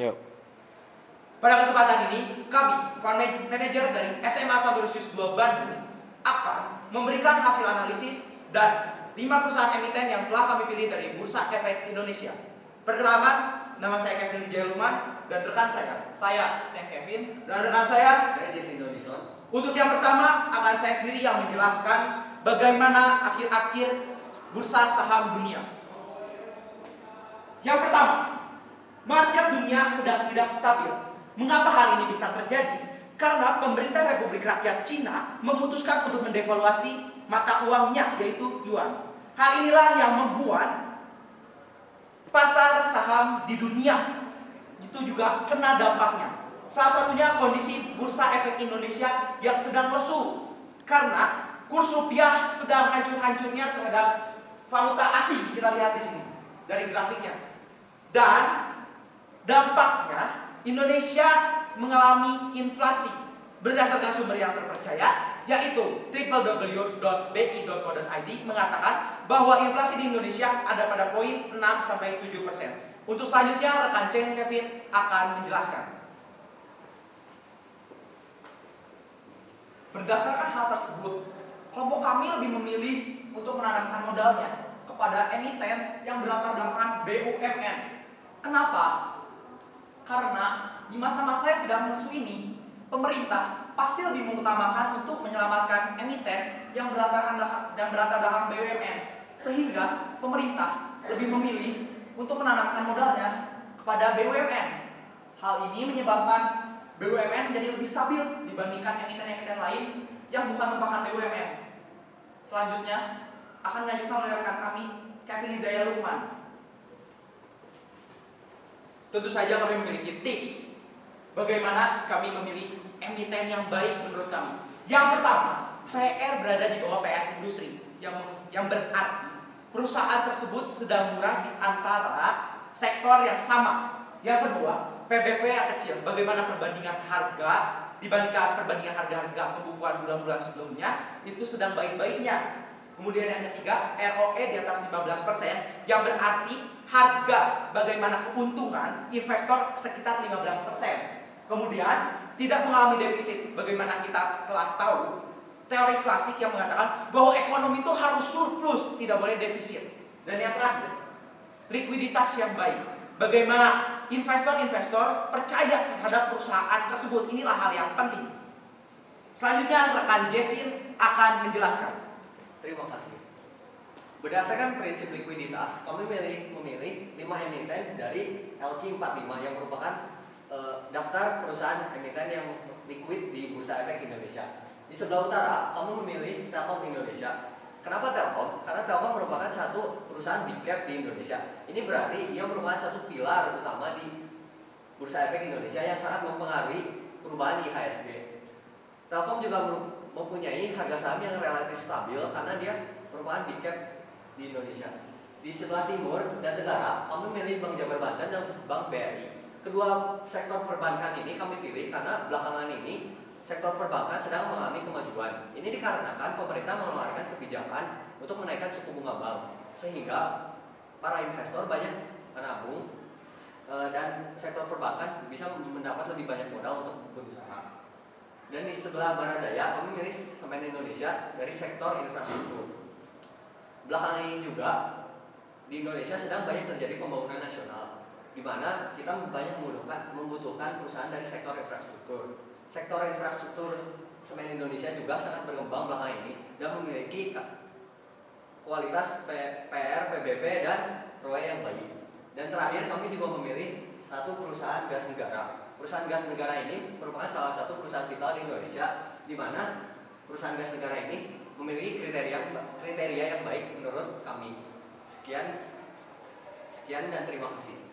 Yuk. Pada kesempatan ini, kami, Fund Manager dari SMA Saint-Lucius II Bandung, akan memberikan hasil analisis dan 5 perusahaan emiten yang telah kami pilih dari Bursa Efek Indonesia. Perkenalkan, nama saya Kevin Wijaya Lukman dan rekan Saya Cheng Kevin. dan rekan saya. Jesse Indonison. Untuk yang pertama, akan saya sendiri yang menjelaskan bagaimana akhir-akhir bursa saham dunia. Yang pertama, market dunia sedang tidak stabil. Mengapa hal ini bisa terjadi? Karena pemerintah Republik Rakyat Cina memutuskan untuk mendevaluasi mata uangnya, yaitu yuan. Hal inilah yang membuat pasar saham di dunia itu juga kena dampaknya. Salah satunya kondisi Bursa Efek Indonesia yang sedang lesu karena kurs rupiah sedang hancur-hancurnya terhadap valuta asing. Kita lihat di sini dari grafiknya. Dan dampaknya Indonesia mengalami inflasi berdasarkan sumber yang terpercaya, yaitu www.bi.co.id mengatakan bahwa inflasi di Indonesia ada pada poin 6-7%. Untuk selanjutnya rekan Cheng Kevin akan menjelaskan. Berdasarkan hal tersebut, kelompok kami lebih memilih untuk menanamkan modalnya kepada emiten yang berlatar belakang BUMN. Kenapa? Karena di masa-masa yang sedang lesu ini, pemerintah pasti lebih mengutamakan untuk menyelamatkan emiten yang berlatar belakang BUMN, sehingga pemerintah lebih memilih untuk menanamkan modalnya kepada BUMN. Hal ini menyebabkan BUMN menjadi lebih stabil dibandingkan emiten-emiten lain yang bukan merupakan BUMN. Selanjutnya akan dilanjutkan oleh rekan kami, Kevin Wijaya Lukman. Tentu saja kami memiliki tips bagaimana kami memilih emiten yang baik menurut kami. Yang pertama, PR berada di bawah PR industri, yang berarti perusahaan tersebut sedang murah di antara sektor yang sama. Yang kedua, PBV yang kecil, bagaimana perbandingan harga dibandingkan perbandingan harga-harga pembukuan bulan-bulan sebelumnya itu sedang baik-baiknya. Kemudian yang ketiga, ROE di atas 15%, yang berarti harga bagaimana keuntungan investor sekitar 15%. Kemudian tidak mengalami defisit, bagaimana kita telah tahu teori klasik yang mengatakan bahwa ekonomi itu harus surplus, tidak boleh defisit. Dan yang terakhir, likuiditas yang baik. Bagaimana investor-investor percaya terhadap perusahaan tersebut. Inilah hal yang penting. Selanjutnya rekan Jessin akan menjelaskan. Terima kasih. Berdasarkan prinsip likuiditas, kami memilih 5 emiten dari LQ45 yang merupakan daftar perusahaan emiten yang liquid di Bursa Efek Indonesia. Di sebelah utara, kami memilih Telkom Indonesia. Kenapa Telkom? Karena Telkom merupakan satu perusahaan big cap di Indonesia. Ini berarti ia merupakan satu pilar utama di Bursa Efek Indonesia yang sangat mempengaruhi perubahan IHSG. Telkom juga mempunyai harga saham yang relatif stabil karena dia merupakan big cap di Indonesia. Di sebelah timur dan tenggara, kami memilih Bank Jabar Banten dan Bank BRI. Kedua sektor perbankan ini kami pilih karena belakangan ini sektor perbankan sedang mengalami kemajuan. Ini dikarenakan pemerintah mengeluarkan kebijakan untuk menaikkan suku bunga bank, sehingga para investor banyak menabung dan sektor perbankan bisa mendapat lebih banyak modal untuk berusaha. Dan di sebelah barat daya, kami memilih Semen Indonesia dari sektor infrastruktur. Belakangan ini juga di Indonesia sedang banyak terjadi pembangunan nasional, di mana kita banyak membutuhkan perusahaan dari sektor infrastruktur. Sektor infrastruktur Semen Indonesia juga sangat berkembang belakangan ini dan memiliki kualitas PR, PBV, dan ROE yang baik. Dan terakhir kami juga memilih satu perusahaan gas negara. Perusahaan gas negara ini merupakan salah satu perusahaan vital di Indonesia, di mana perusahaan gas negara ini memiliki kriteria yang baik menurut kami. Sekian dan terima kasih.